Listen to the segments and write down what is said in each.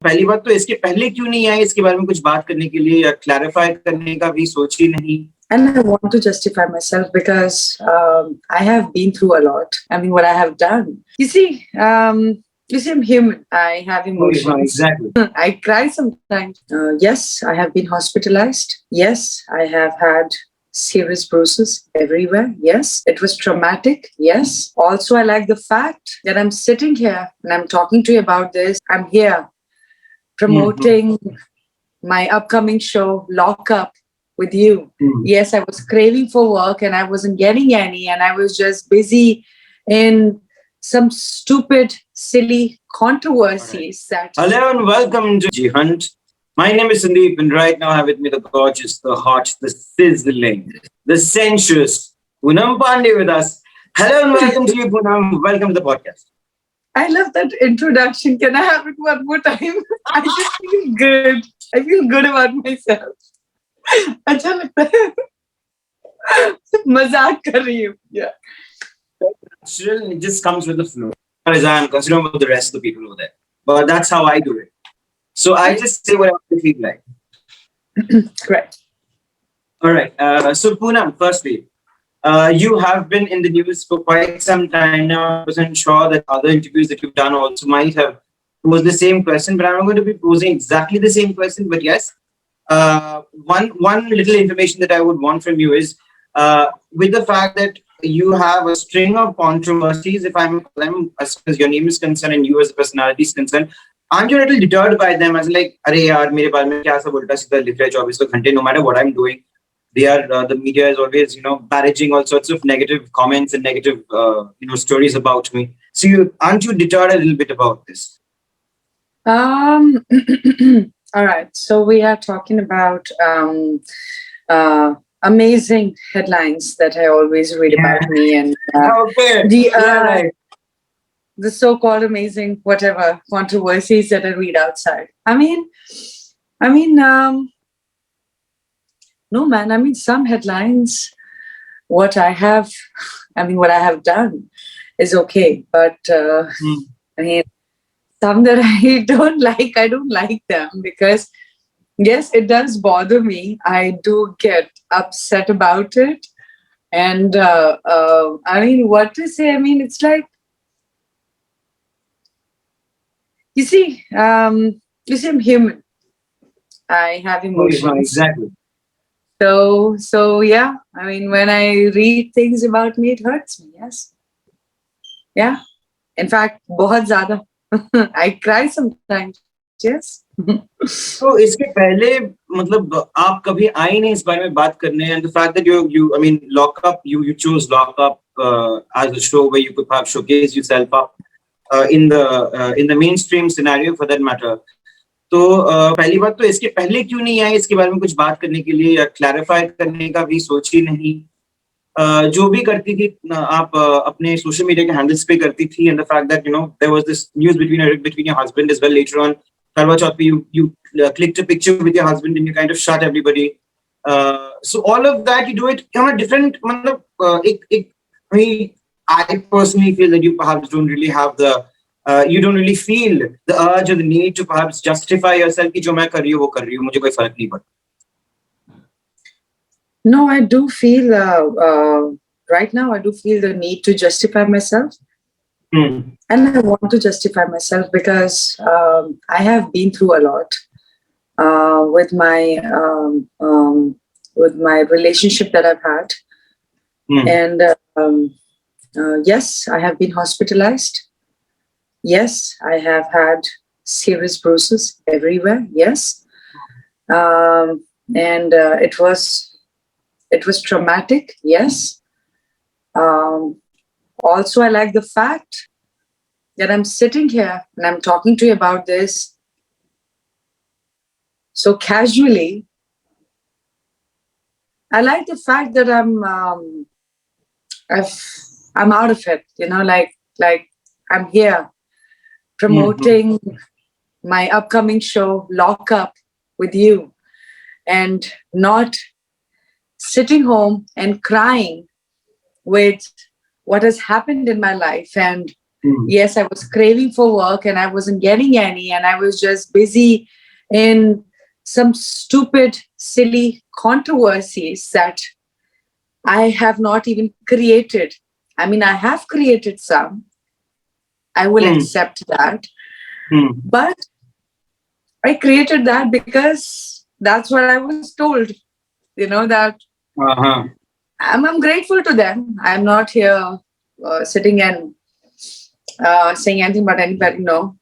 पहली बात तो इसके पहले क्यों नहीं आए इसके बारे में कुछ बात करने के लिए या क्लैरिफाई करने का भी सोच ही नहीं। And I want to justify myself because I have been through a lot. I mean, what I have done. You see, I'm human. I have emotions. Exactly. I cry sometimes. Yes, I have been hospitalized. Yes, I have had serious bruises everywhere. Yes, it was traumatic. Yes. Also, I like the fact that I'm sitting here and I'm talking to you about this. I'm here promoting my upcoming show, Lock Up, with you. Yes, I was craving for work and I wasn't getting any, and I was just busy in some stupid, silly controversies. That Hello and welcome to G Hunt. My name is Sandeep, and right now I have with me the gorgeous, the hot, the sizzling, the sensuous Poonam Pandey with us. Hello and welcome to you, Poonam. Welcome to the podcast. I love that introduction. Can I have it one more time? I just feel good. I feel good about myself. अच्छा लगता है मजाक कर रही हूँ natural, it just comes with the flow as I am concerned about the rest of the people over there, but that's how I do it. So I just say whatever I feel like. Correct. All right, so Poonam, firstly, you have been in the news for quite some time now. I wasn't sure that other interviews that you've done also might have posed the same question, but I'm not going to be posing exactly the same question, but yes. One little information that I would want from you is with the fact that you have a string of controversies, if I'm as far as your name is concerned and you as a personality is concerned, aren't you a little deterred by them as like, "Arey yaar, mere baare mein kya sab ulta seedha likh raha hai 24 ghante," no matter what I'm doing, they are the media is always barraging all sorts of negative comments and negative stories about me. So aren't you deterred a little bit about this? All right, so we are talking about amazing headlines that I always read about me, and the so-called amazing whatever controversies that I read outside. I mean, no, man. I mean, some headlines, what I have done is okay, but I mean, some that I don't like them because, yes, it does bother me. I do get upset about it. And I mean, what to say? I mean, it's like, you see, I'm human. I have emotions. Exactly. So yeah, I mean, when I read things about me, it hurts me. Yes. Yeah. In fact, बहुत ज़्यादा. I cry sometimes. Yes. तो इसके पहले मतलब आप कभी आए नहीं इस बारे में बात करने, and the fact that you I mean Lock Up, you chose Lock Up as a show where you could perhaps showcase yourself up in the mainstream scenario for that matter. तो पहली बात तो इसके पहले क्यों नहीं आए इसके बारे में कुछ बात करने के लिए या क्लैरिफाई करने का भी सोच ही नहीं। जो भी करती थी आप अपने सोशल मीडिया के हैंडल्स पे करती थी, and the fact that there was this news between your husband as well later on. Karwa Chauth pe you clicked a picture with your husband and you kind of shot everybody. So all of that you do it on a different I personally feel that you perhaps don't really have the you don't really feel the urge or the need to perhaps justify yourself कि जो मैं कर रही हूँ वो कर रही हूँ, मुझे कोई फर्क नहीं पड़ता। No, I do feel right now. I do feel the need to justify myself, and I want to justify myself because I have been through a lot with my relationship that I've had, and yes, I have been hospitalized. Yes, I have had serious bruises everywhere. Yes, and it was traumatic. Yes. Also, I like the fact that I'm sitting here and I'm talking to you about this so casually. I like the fact that I'm out of it. Like I'm here promoting my upcoming show, Lock Up, with you, and not sitting home and crying with what has happened in my life and Yes, I was craving for work and I wasn't getting any, and I was just busy in some stupid, silly controversies that I have not even created. I mean, I have created some. I will Hmm. accept that. Hmm. But I created that because that's what I was told, that Uh-huh. I'm grateful to them. I'm not here sitting and saying anything about anybody, no.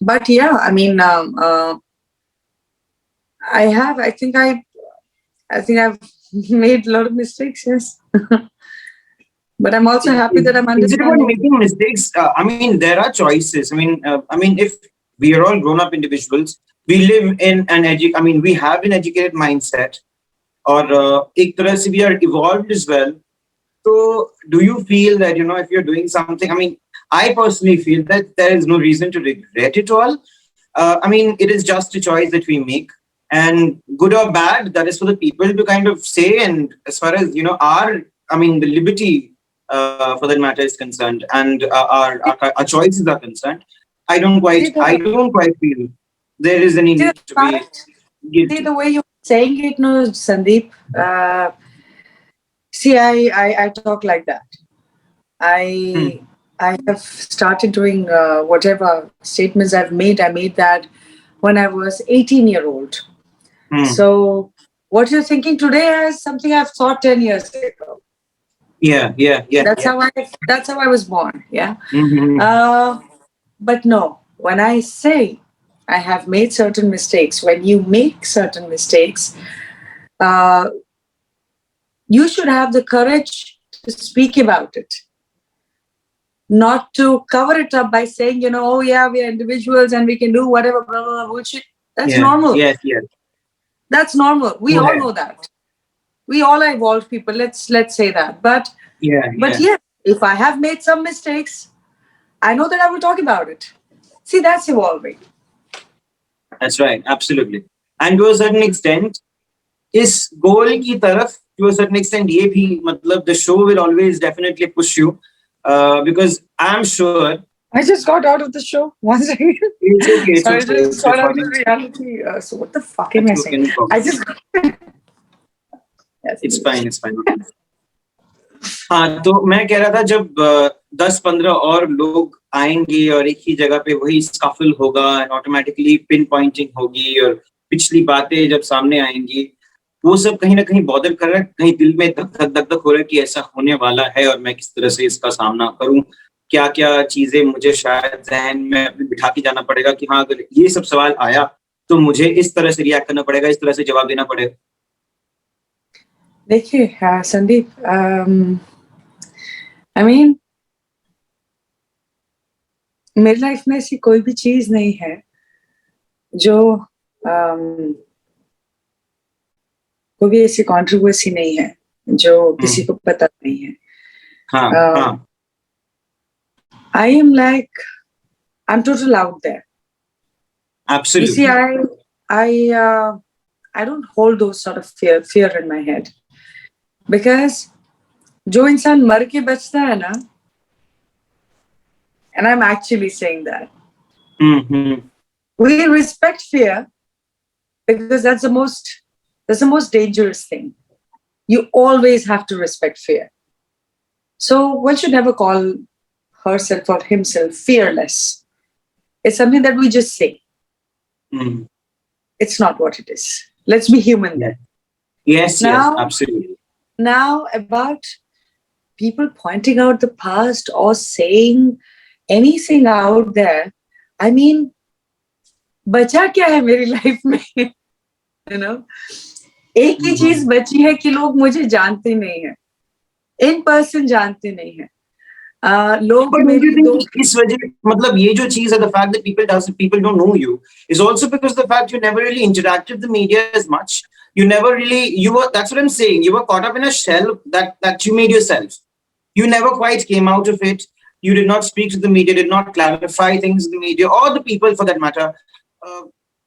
But yeah, I mean, I think I've made a lot of mistakes, yes. But I'm also happy that I'm Is it about understanding. making mistakes? I mean, there are choices. I mean, if we are all grown-up individuals, we live in an I mean, we have an educated mindset, or एक तरह से we are evolved as well. So, do you feel that if you're doing something? I mean, I personally feel that there is no reason to regret it all. I mean, it is just a choice that we make, and good or bad, that is for the people to kind of say. And as far as I mean, the liberty for that matter is concerned, and our choices are concerned, See I the don't quite feel there is any see the need to be fact, see guilty. the way you're saying it, no, Sandeep. See, I talk like that. I Hmm. I have started doing whatever statements I've made. I made that when I was 18-year-old. Hmm. So what you're thinking today is something I've thought 10 years ago. Yeah, yeah, yeah, That's yeah. how I was born. Yeah. Mm-hmm. Uh, but no, when I say I have made certain mistakes, when you make certain mistakes, uh, you should have the courage to speak about it, not to cover it up by saying, oh yeah, we are individuals and we can do whatever, blah, blah, blah, bullshit. That's Yeah, normal. yes, yes. That's normal. We Go all ahead. know that. We all are evolved people. Let's say that. Yeah, But yeah. yeah, if I have made some mistakes, I know that I will talk about it. See, that's evolving. That's right. Absolutely. And to a certain extent, इस गोल की तरफ to a certain extent ये भी मतलब the show will always definitely push you because I'm sure I just got out of the show. One second. it's Sorry, I okay, just it's got out of recording. reality. So what the fuck am That's I okay, saying? no I problem. just yes, It's fine. हाँ, तो मैं कह रहा था जब 10-15 और लोग आएंगे और एक ही जगह पे वही स्कफल होगा, ऑटोमेटिकली पिन पॉइंटिंग होगी और पिछली बातें जब सामने आएंगी, वो सब कहीं ना कहीं बॉदर कर रहा है, कहीं दिल में धक धक हो रहा है कि ऐसा होने वाला है और मैं किस तरह से इसका सामना करूं, क्या क्या चीजें मुझे शायद जहन में अपने बिठा के जाना पड़ेगा कि हाँ अगर ये सब सवाल आया तो मुझे इस तरह से रिएक्ट करना पड़ेगा, इस तरह से जवाब देना पड़ेगा. देखिए संदीप, आई मीन मेरी लाइफ में ऐसी कोई भी चीज नहीं है जो कोई भी ऐसी कंट्रोवर्सी नहीं है जो किसी को पता नहीं है. हाँ हाँ. I am like, I'm total out there. Absolutely. You see, I don't hold those sort of fear in my head because जो इंसान मर के बचता है ना, and I'm actually saying that we respect fear because that's the most dangerous thing. You always have to respect fear. So one should never call herself or himself fearless. It's something that we just say. It's not what it is. Let's be human then. Yes, absolutely. Now about people pointing out the past or saying anything out there, I mean, बचा क्या है मेरी life में? You know, एक ही चीज बची है कि लोग मुझे जानते नहीं है, इन पर्सन जानते नहीं है. लोग मेरी इस वजह मतलब ये जो चीज है, the fact that people don't know you is also because the fact you never really interacted with the media as much. You never really that's what I'm saying. You were caught up in a shell that you made yourself. You never quite came out of it. You did not speak to the media, did not clarify things in the media or the people for that matter.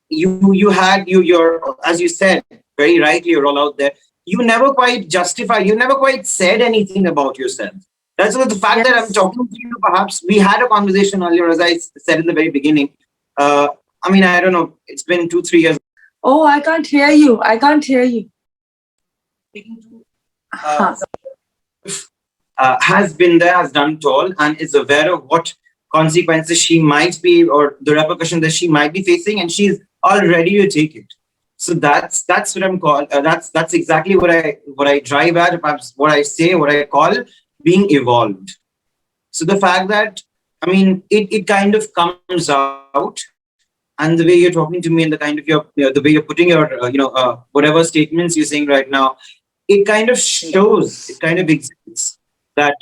You had you're, as you said very rightly, you're all out there. You never quite justified. You never quite said anything about yourself. That's what the fact that I'm Yes. talking to you. Perhaps we had a conversation earlier, as I said in the very beginning. I mean, I don't know. It's been 2-3 years. Oh, I can't hear you. I can't hear you. Uh, has been there, has done it all, and is aware of what consequences she might be, or the repercussions that she might be facing, and she's all ready to take it. So that's what I'm called. That's exactly what I drive at. Perhaps what I say, what I call being evolved. So the fact that, I mean, it kind of comes out, and the way you're talking to me, and the kind of the way you're putting your whatever statements you're saying right now, it kind of shows, it Yes. kind of exhibits that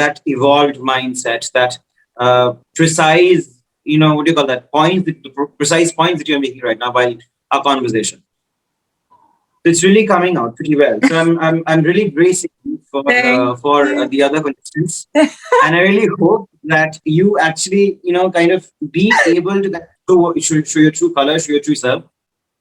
that evolved mindset, that precise, what do you call that, points, the precise points that you're making right now while our conversation. It's really coming out pretty well. So I'm really bracing for Thank you. the other contestants, and I really hope that you actually kind of be able to show your true colors, show your true self,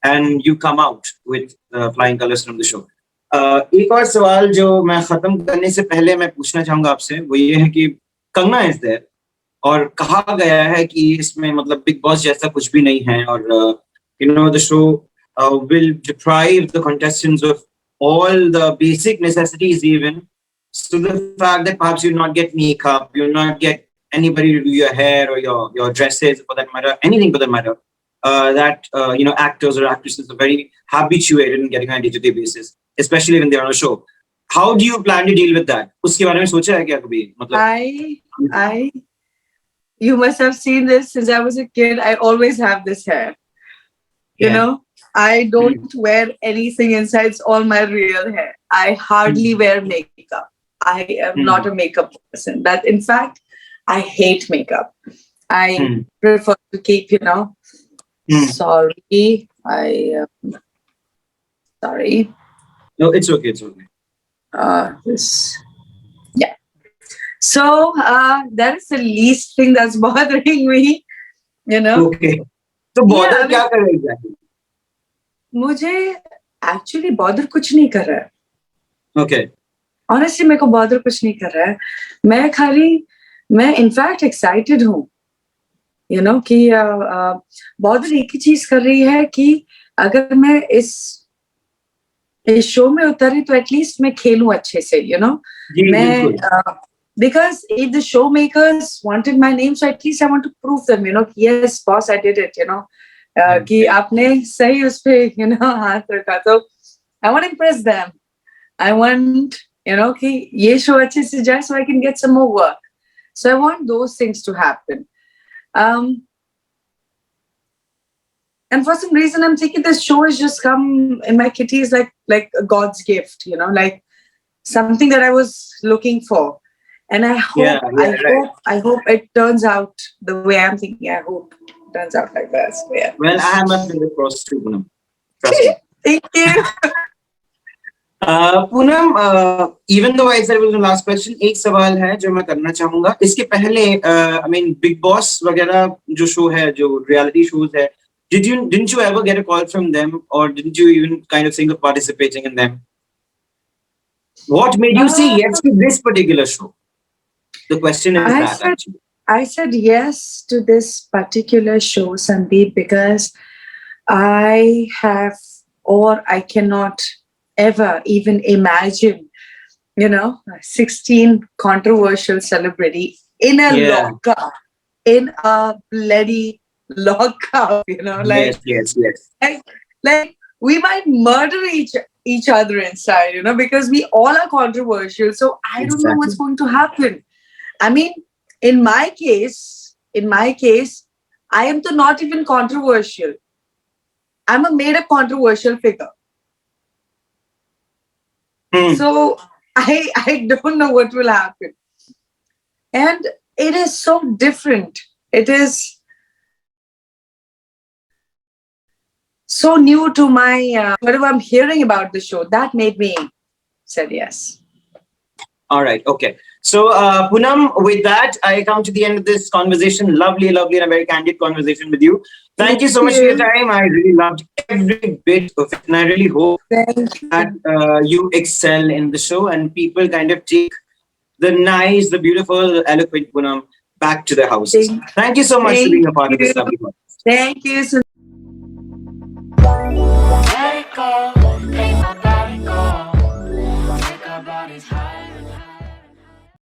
and you come out with flying colors from the show. एक और सवाल जो मैं खत्म करने से पहले मैं पूछना चाहूंगा आपसे, वो ये है कि कंगना इज देयर, और कहा गया है कि इसमें मतलब बिग बॉस जैसा कुछ भी नहीं है, और the show will deprive the contestants of all the basic necessities even. So the fact that perhaps you'll not get makeup, you'll not get anybody to do your hair or your dresses, for that matter, anything for that matter, that actors or actresses are very habituated in getting on a day-to-day basis, especially when they're on a show. How do you plan to deal with that? उसके बारे में सोचा है क्या कभी? मतलब I, you must have seen this since I was a kid. I always have this hair. You yeah. know, I don't wear anything inside. It's all my real hair. I hardly wear makeup. I am not a makeup person. That, in fact, I hate makeup. I prefer to keep, sorry. Sorry. No, it's okay. It's okay. This, yeah. So that is the least thing that's bothering me, Okay. So bother क्या कर रही है? मुझे actually bother कुछ नहीं कर रहा है. Okay. Honestly, मेरे को bother कुछ नहीं कर रहा है. मैं in fact excited हूँ. कि bother एक ही चीज कर रही है कि अगर मैं इस शो में उतरी तो एटलीस्ट मैं खेलूं अच्छे से, मैं because if the show makers wanted my name, so at least I want to prove them, yes boss, I did it, कि आपने सही उस पे हाथ रखा, तो I want to impress them. I want कि ये शो अच्छे से जाए so I can get some more work. So I want those things to happen. And for some reason, I'm thinking this show has just come in my kitty is like a God's gift, like something that I was looking for. And I hope, I hope it turns out the way I'm thinking. I hope it turns out like that. So, yeah. Well, I have my finger crossed too, Poonam. Trust me. Thank you. Poonam, even though I said it was the last question, एक सवाल है जो मैं करना चाहूंगा. इसके पहले, I mean, Big Boss वगैरह जो show है, जो reality shows है, didn't you ever get a call from them, or didn't you even kind of think of participating in them? What made you say yes to this particular show? The question is I said yes to this particular show, Sandeep, because I have, or I cannot ever even imagine, 16 controversial celebrity in a lockup, in a bloody lockup, yes. Like we might murder each other inside, because we all are controversial. So I don't know what's going to happen. I mean, in my case, I am not even controversial. I'm a made-up controversial figure. So I don't know what will happen. And it is so different. It is so new to my, whatever I'm hearing about the show, that made me said yes. All right. Okay. So, Poonam, with that, I come to the end of this conversation. Lovely, and a very candid conversation with you. Thank you so much for your time. I really loved every bit of it. And I really hope that you excel in the show and people kind of take the nice, the beautiful, the eloquent Poonam back to their houses. Thank you so much for Thank being a part of this you. lovely podcast. Thank you. Let it go, make my body go. Take our bodies higher.